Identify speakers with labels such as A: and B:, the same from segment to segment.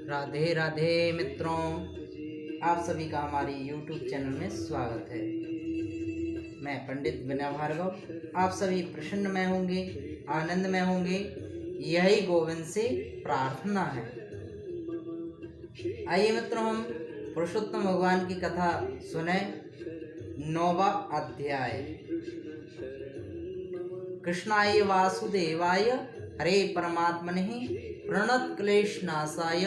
A: राधे राधे मित्रों, आप सभी का हमारी YouTube चैनल में स्वागत है। मैं पंडित विनय भार्गव, आप सभी प्रसन्नमय होंगे, आनंदमय होंगे, यही गोविंद से प्रार्थना है। आइए मित्रों, हम पुरुषोत्तम भगवान की कथा सुने। 9वां अध्याय। कृष्णाय वासुदेवाय हरे परमात्मने प्रणत क्लेशनाशाय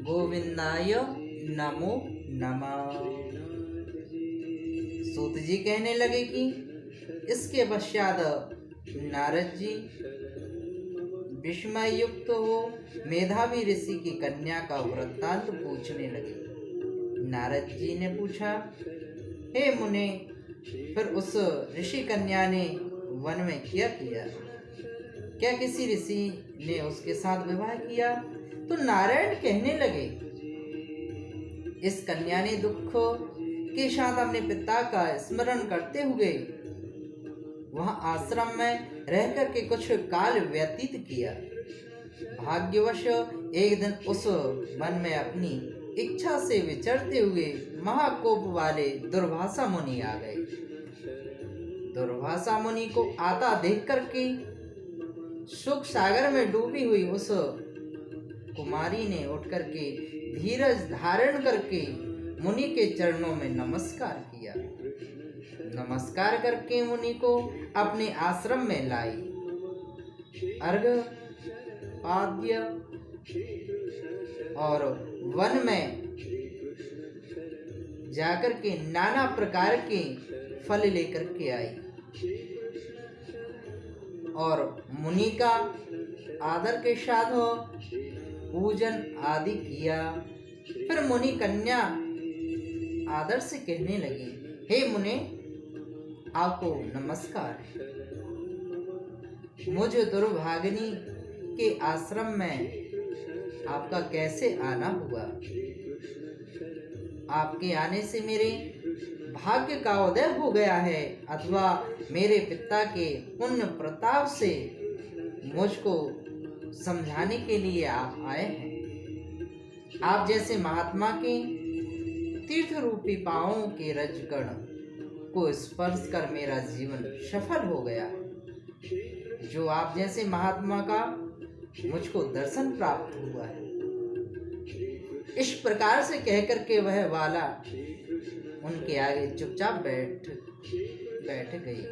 A: गोविंदाय नमो नमः। सूत जी कहने लगे कि इसके पश्चात नारद जी विस्मय युक्त हो मेधावी ऋषि की कन्या का वृत्तांत पूछने लगे। नारद जी ने पूछा, हे मुने, फिर उस ऋषि कन्या ने वन में क्या किया? क्या किसी ऋषि ने उसके साथ विवाह किया? तो नारायण कहने लगे, इस कन्या ने दुख के साथ अपने पिता का स्मरण करते हुए वहां आश्रम में रहकर के कुछ काल व्यतीत किया। भाग्यवश एक दिन उस वन में अपनी इच्छा से विचरते हुए महाकोप वाले दुर्वासा मुनि आ गए। दुर्वासा मुनि को आता देख करके सुख सागर में डूबी हुई उस कुमारी ने उठ करके धीरज धारण करके मुनि के चरणों में नमस्कार किया। नमस्कार करके मुनि को अपने आश्रम में लाई। अर्घ्य पाद्य और वन में जाकर के नाना प्रकार के फल लेकर के आई और मुनि का आदर के साथ पूजन आदि किया। फिर मुनि कन्या आदर से कहने लगी, हे मुने, आपको नमस्कार। मुझ दुर्भागिनी के आश्रम में आपका कैसे आना हुआ? आपके आने से मेरे भाग्य का उदय हो गया है अथवा मेरे पिता के पुण्य प्रताप से मुझको समझाने के लिए आप आए हैं। आप जैसे महात्मा के तीर्थ रूपी पांवों के रजकण को स्पर्श कर मेरा जीवन सफल हो गया है। जो आप जैसे महात्मा का मुझको दर्शन प्राप्त हुआ है। इस प्रकार से कहकर के वह वाला उनके आगे चुपचाप बैठ गई।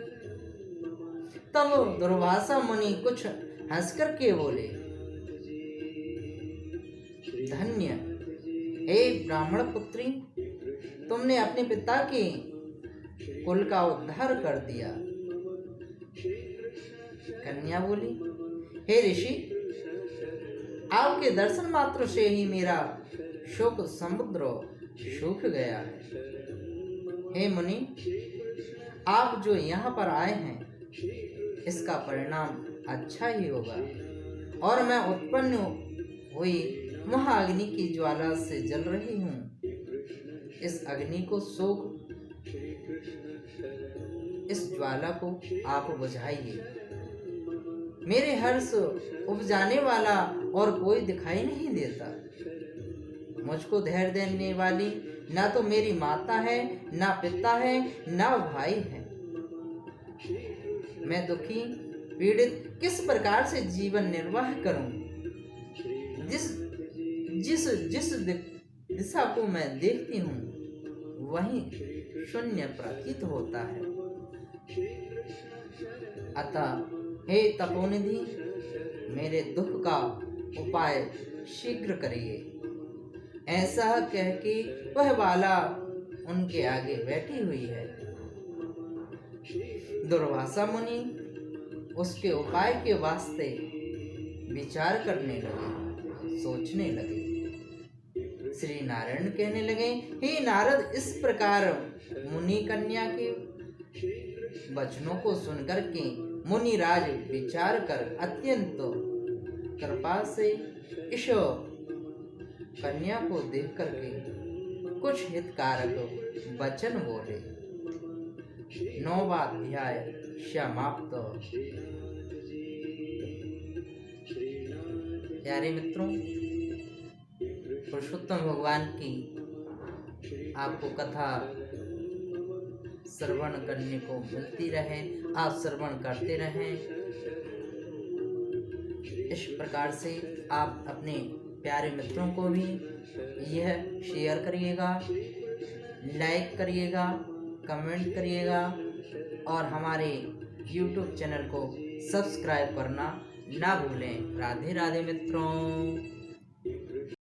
A: तब दुर्वासा मुनि कुछ हंस करके बोले, धन्य हे ब्राह्मण पुत्री, तुमने अपने पिता के कुल का उद्धार कर दिया। कन्या बोली, हे ऋषि, आपके दर्शन मात्र से ही मेरा शोक समुद्र सूख गया है। हे मुनि, आप जो यहाँ पर आए हैं इसका परिणाम अच्छा ही होगा और मैं उत्पन्न हुई महाअग्नि की ज्वाला से जल रही हूँ। इस अग्नि को सोख, इस ज्वाला को आप बुझाइए। मेरे हर्ष उपजाने वाला और कोई दिखाई नहीं देता। मुझको धैर्य देने वाली ना तो मेरी माता है, ना पिता है, ना भाई है। मैं दुखी पीड़ित किस प्रकार से जीवन निर्वाह करूं? जिस दिशा को मैं देखती हूँ वहीं शून्य प्रतीत होता है। अतः हे तपोनिधि, मेरे दुख का उपाय शीघ्र करिए। ऐसा कह के वह बाला उनके आगे बैठी हुई है। दुर्वासा मुनि उसके उपाय के वास्ते विचार करने लगे, सोचने लगे। श्री नारायण कहने लगे, हे नारद, इस प्रकार मुनि कन्या के वचनों को सुनकर के मुनिराज विचार कर अत्यंत कृपा से इस कन्या को देख करके कुछ हितकारक वचन बोले। 9वां अध्याय समाप्त। प्यारे मित्रों, पुरुषोत्तम भगवान की आपको कथा श्रवण करने को मिलती रहे, आप श्रवण करते रहें। इस प्रकार से आप अपने प्यारे मित्रों को भी यह शेयर करिएगा, लाइक करिएगा, कमेंट करिएगा और हमारे YouTube चैनल को सब्सक्राइब करना ना भूलें। राधे राधे मित्रों।